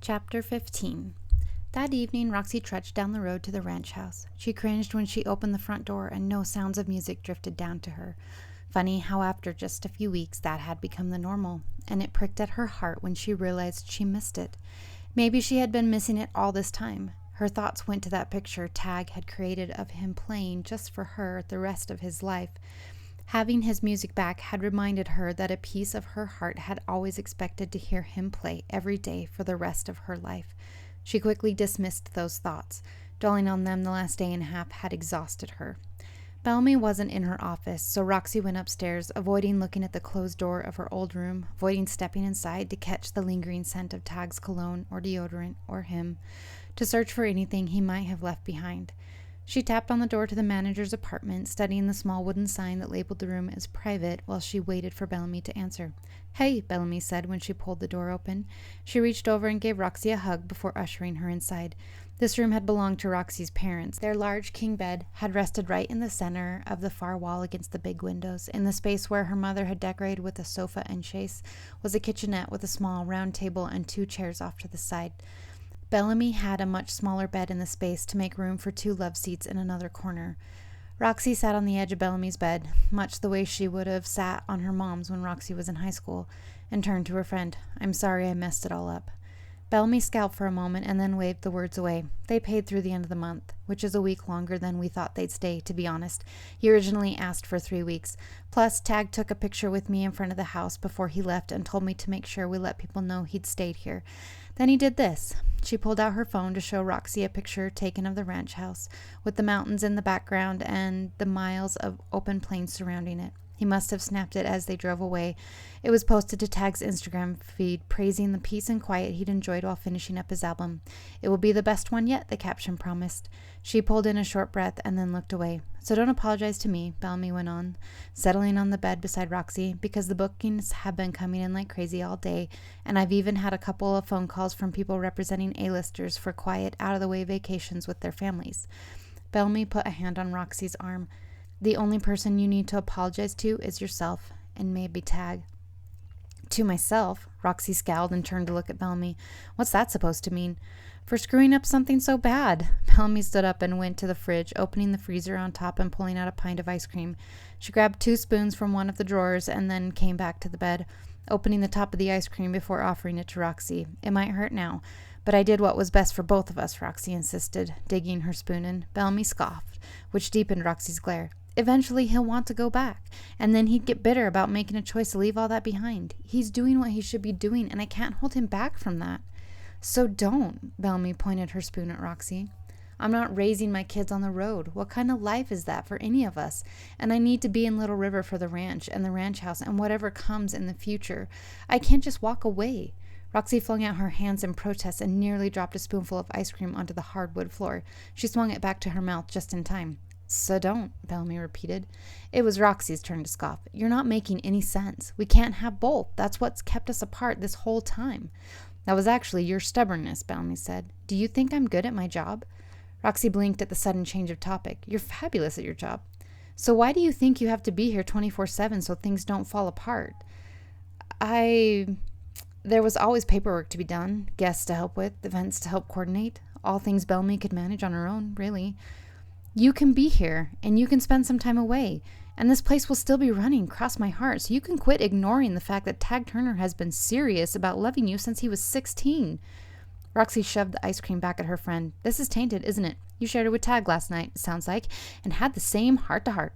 Chapter 15. That evening, Roxy trudged down the road to the ranch house. She cringed when she opened the front door and no sounds of music drifted down to her. Funny how after just a few weeks that had become the normal, and it pricked at her heart when she realized she missed it. Maybe she had been missing it all this time. Her thoughts went to that picture Tag had created of him playing just for her the rest of his life. Having his music back had reminded her that a piece of her heart had always expected to hear him play every day for the rest of her life. She quickly dismissed those thoughts. Dwelling on them the last day and a half had exhausted her. Bellamy wasn't in her office, so Roxy went upstairs, avoiding looking at the closed door of her old room, avoiding stepping inside to catch the lingering scent of Tag's cologne or deodorant or him, to search for anything he might have left behind. She tapped on the door to the manager's apartment, studying the small wooden sign that labeled the room as private while she waited for Bellamy to answer. "Hey," Bellamy said when she pulled the door open. She reached over and gave Roxy a hug before ushering her inside. This room had belonged to Roxy's parents. Their large king bed had rested right in the center of the far wall against the big windows. In the space where her mother had decorated with a sofa and chaise was a kitchenette with a small round table and 2 chairs off to the side. Bellamy had a much smaller bed in the space to make room for 2 love seats in another corner. Roxy sat on the edge of Bellamy's bed, much the way she would have sat on her mom's when Roxy was in high school, and turned to her friend. "I'm sorry I messed it all up." Bellamy scowled for a moment and then waved the words away. "They paid through the end of the month, which is a week longer than we thought they'd stay, to be honest. He originally asked for 3 weeks. Plus, Tag took a picture with me in front of the house before he left and told me to make sure we let people know he'd stayed here. Then he did this." She pulled out her phone to show Roxy a picture taken of the ranch house, with the mountains in the background and the miles of open plains surrounding it. He must have snapped it as they drove away. It was posted to Tag's Instagram feed, praising the peace and quiet he'd enjoyed while finishing up his album. "It will be the best one yet," the caption promised. She pulled in a short breath and then looked away. "So don't apologize to me," Bellamy went on, settling on the bed beside Roxy, "because the bookings have been coming in like crazy all day, and I've even had a couple of phone calls from people representing A-listers for quiet, out-of-the-way vacations with their families." Bellamy put a hand on Roxy's arm. "The only person you need to apologize to is yourself, and maybe Tag." "To myself?" Roxy scowled and turned to look at Bellamy. "What's that supposed to mean?" "For screwing up something so bad." Bellamy stood up and went to the fridge, opening the freezer on top and pulling out a pint of ice cream. She grabbed 2 spoons from one of the drawers and then came back to the bed, opening the top of the ice cream before offering it to Roxy. "It might hurt now, but I did what was best for both of us," Roxy insisted, digging her spoon in. Bellamy scoffed, which deepened Roxy's glare. "Eventually he'll want to go back, and then he'd get bitter about making a choice to leave all that behind. He's doing what he should be doing, and I can't hold him back from that." "So don't," Bellamy pointed her spoon at Roxy. "I'm not raising my kids on the road. What kind of life is that for any of us? And I need to be in Little River for the ranch and the ranch house and whatever comes in the future. I can't just walk away." Roxy flung out her hands in protest and nearly dropped a spoonful of ice cream onto the hardwood floor. She swung it back to her mouth just in time. "So don't," Bellamy repeated. It was Roxy's turn to scoff. "You're not making any sense. We can't have both. That's what's kept us apart this whole time." "That was actually your stubbornness," Bellamy said. "Do you think I'm good at my job?" Roxy blinked at the sudden change of topic. "You're fabulous at your job." "So why do you think you have to be here 24/7 so things don't fall apart?" There was always paperwork to be done, guests to help with, events to help coordinate, all things Bellamy could manage on her own, really. "You can be here, and you can spend some time away, and this place will still be running, cross my heart, so you can quit ignoring the fact that Tag Turner has been serious about loving you since he was 16. Roxy shoved the ice cream back at her friend. "This is tainted, isn't it? You shared it with Tag last night, it sounds like, and had the same heart-to-heart."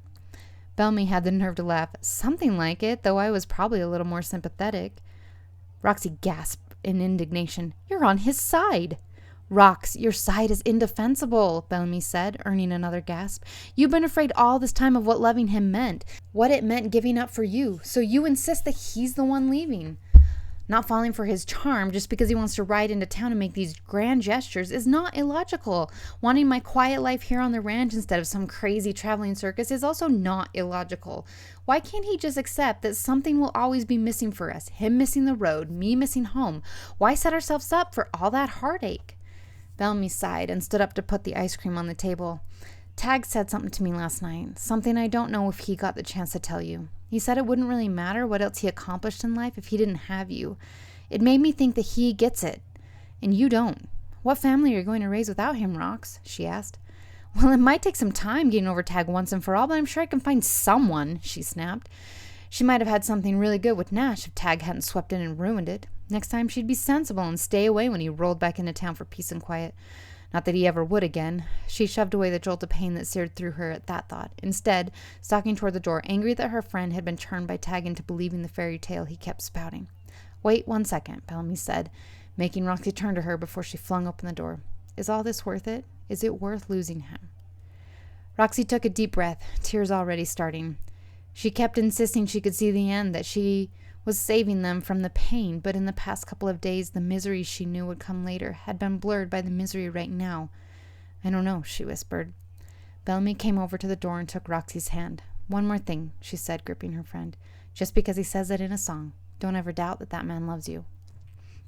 Bellamy had the nerve to laugh. "Something like it, though I was probably a little more sympathetic." Roxy gasped in indignation. "You're on his side." "Rox, your side is indefensible," Bellamy said, earning another gasp. "You've been afraid all this time of what loving him meant, what it meant giving up for you, so you insist that he's the one leaving. Not falling for his charm just because he wants to ride into town and make these grand gestures is not illogical. Wanting my quiet life here on the ranch instead of some crazy traveling circus is also not illogical. Why can't he just accept that something will always be missing for us? Him missing the road, me missing home. Why set ourselves up for all that heartache?" Bellamy sighed and stood up to put the ice cream on the table. "Tag said something to me last night, something I don't know if he got the chance to tell you. He said it wouldn't really matter what else he accomplished in life if he didn't have you. It made me think that he gets it. And you don't. What family are you going to raise without him, Rox? She asked. Well, it might take some time getting over Tag once and for all, but I'm sure I can find someone, she snapped. She might have had something really good with Nash if Tag hadn't swept in and ruined it. Next time she'd be sensible and stay away when he rolled back into town for peace and quiet. Not that he ever would again. She shoved away the jolt of pain that seared through her at that thought, instead stalking toward the door, angry that her friend had been turned by Tag into believing the fairy tale he kept spouting. Wait 1 second, Bellamy said, making Roxy turn to her before she flung open the door. Is all this worth it? Is it worth losing him? Roxy took a deep breath, tears already starting. She kept insisting she could see the end, that she was saving them from the pain, but in the past couple of days, the misery she knew would come later had been blurred by the misery right now. I don't know, she whispered. Bellamy came over to the door and took Roxy's hand. One more thing, she said, gripping her friend. Just because he says it in a song, don't ever doubt that that man loves you.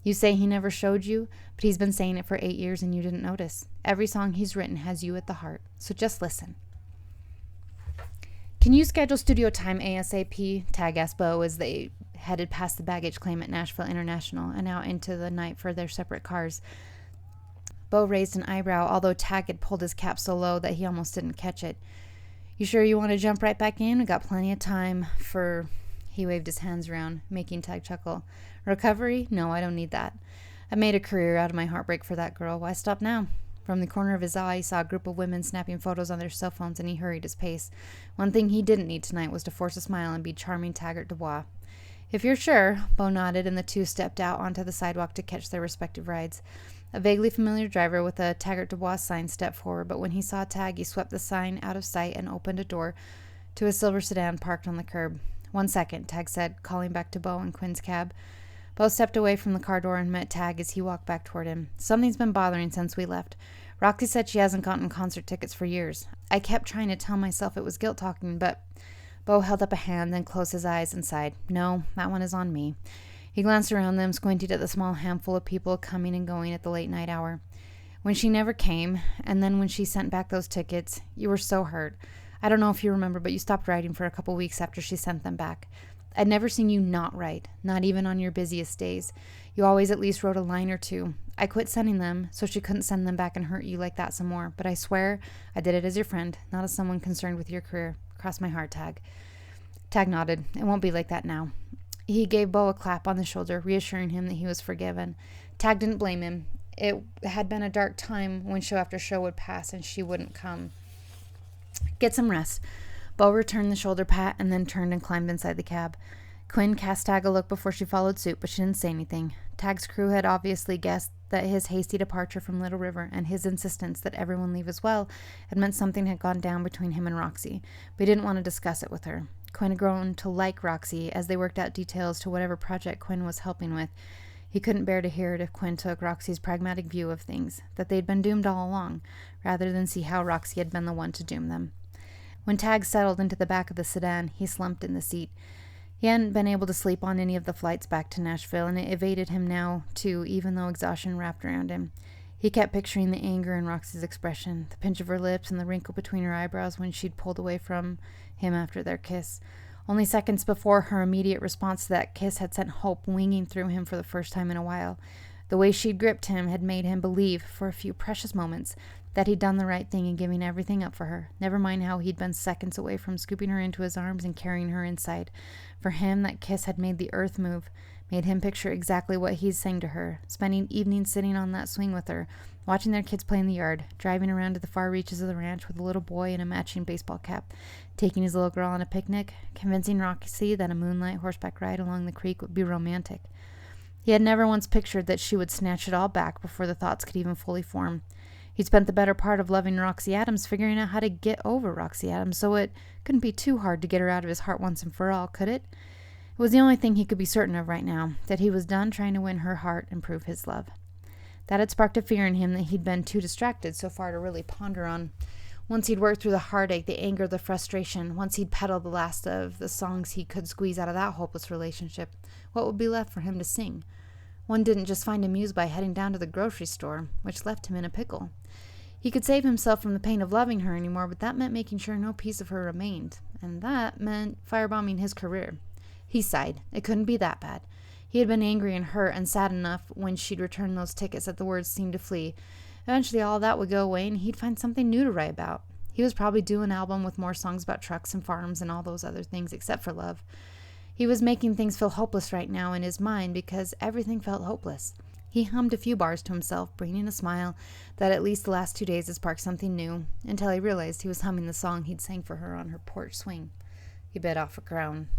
You say he never showed you, but he's been saying it for 8 years and you didn't notice. Every song he's written has you at the heart, so just listen. Can you schedule studio time ASAP? Tag asked Bo as they headed past the baggage claim at Nashville International and out into the night for their separate cars. Bo raised an eyebrow, although Tag had pulled his cap so low that he almost didn't catch it. You sure you want to jump right back in? We got plenty of time for... He waved his hands around, making Tag chuckle. Recovery? No, I don't need that. I made a career out of my heartbreak for that girl. Why stop now? From the corner of his eye, he saw a group of women snapping photos on their cell phones, and he hurried his pace. One thing he didn't need tonight was to force a smile and be charming Taggart Dubois. If you're sure, Bo nodded, and the two stepped out onto the sidewalk to catch their respective rides. A vaguely familiar driver with a Taggart Dubois sign stepped forward, but when he saw Tag, he swept the sign out of sight and opened a door to a silver sedan parked on the curb. 1 second, Tag said, calling back to Bo and Quinn's cab. Bo stepped away from the car door and met Tag as he walked back toward him. Something's been bothering since we left. Roxy said she hasn't gotten concert tickets for years. I kept trying to tell myself it was guilt talking, but... Bo held up a hand, then closed his eyes and sighed. No, that one is on me. He glanced around them, squinted at the small handful of people coming and going at the late night hour. When she never came, and then when she sent back those tickets, you were so hurt. I don't know if you remember, but you stopped writing for a couple weeks after she sent them back. I'd never seen you not write, not even on your busiest days. You always at least wrote a line or two. I quit sending them, so she couldn't send them back and hurt you like that some more, but I swear I did it as your friend, not as someone concerned with your career. Cross my heart, Tag. Tag nodded. It won't be like that now. He gave Bo a clap on the shoulder, reassuring him that he was forgiven. Tag didn't blame him. It had been a dark time when show after show would pass and she wouldn't come. Get some rest. Bo returned the shoulder pat and then turned and climbed inside the cab. Quinn cast Tag a look before she followed suit, but she didn't say anything. Tag's crew had obviously guessed that his hasty departure from Little River and his insistence that everyone leave as well had meant something had gone down between him and Roxy, but he didn't want to discuss it with her. Quinn had grown to like Roxy as they worked out details to whatever project Quinn was helping with. He couldn't bear to hear it if Quinn took Roxy's pragmatic view of things, that they'd been doomed all along, rather than see how Roxy had been the one to doom them. When Tag settled into the back of the sedan, he slumped in the seat. He hadn't been able to sleep on any of the flights back to Nashville, and it evaded him now, too, even though exhaustion wrapped around him. He kept picturing the anger in Roxy's expression, the pinch of her lips and the wrinkle between her eyebrows when she'd pulled away from him after their kiss. Only seconds before, her immediate response to that kiss had sent hope winging through him for the first time in a while. The way she'd gripped him had made him believe, for a few precious moments, that he'd done the right thing in giving everything up for her. Never mind how he'd been seconds away from scooping her into his arms and carrying her inside. For him, that kiss had made the earth move, made him picture exactly what he'd sang to her, spending evenings sitting on that swing with her, watching their kids play in the yard, driving around to the far reaches of the ranch with a little boy in a matching baseball cap, taking his little girl on a picnic, convincing Roxy that a moonlight horseback ride along the creek would be romantic. He had never once pictured that she would snatch it all back before the thoughts could even fully form. He'd spent the better part of loving Roxy Adams figuring out how to get over Roxy Adams, so it couldn't be too hard to get her out of his heart once and for all, could it? It was the only thing he could be certain of right now, that he was done trying to win her heart and prove his love. That had sparked a fear in him that he'd been too distracted so far to really ponder on. Once he'd worked through the heartache, the anger, the frustration, once he'd peddled the last of the songs he could squeeze out of that hopeless relationship, what would be left for him to sing? One didn't just find a muse by heading down to the grocery store, which left him in a pickle. He could save himself from the pain of loving her anymore, but that meant making sure no piece of her remained, and that meant firebombing his career. He sighed. It couldn't be that bad. He had been angry and hurt and sad enough when she'd returned those tickets that the words seemed to flee. Eventually all that would go away and he'd find something new to write about. He was probably due an album with more songs about trucks and farms and all those other things except for love. He was making things feel hopeless right now in his mind because everything felt hopeless. He hummed a few bars to himself, bringing a smile that at least the last 2 days had sparked something new, until he realized he was humming the song he'd sang for her on her porch swing. He bit off a groan.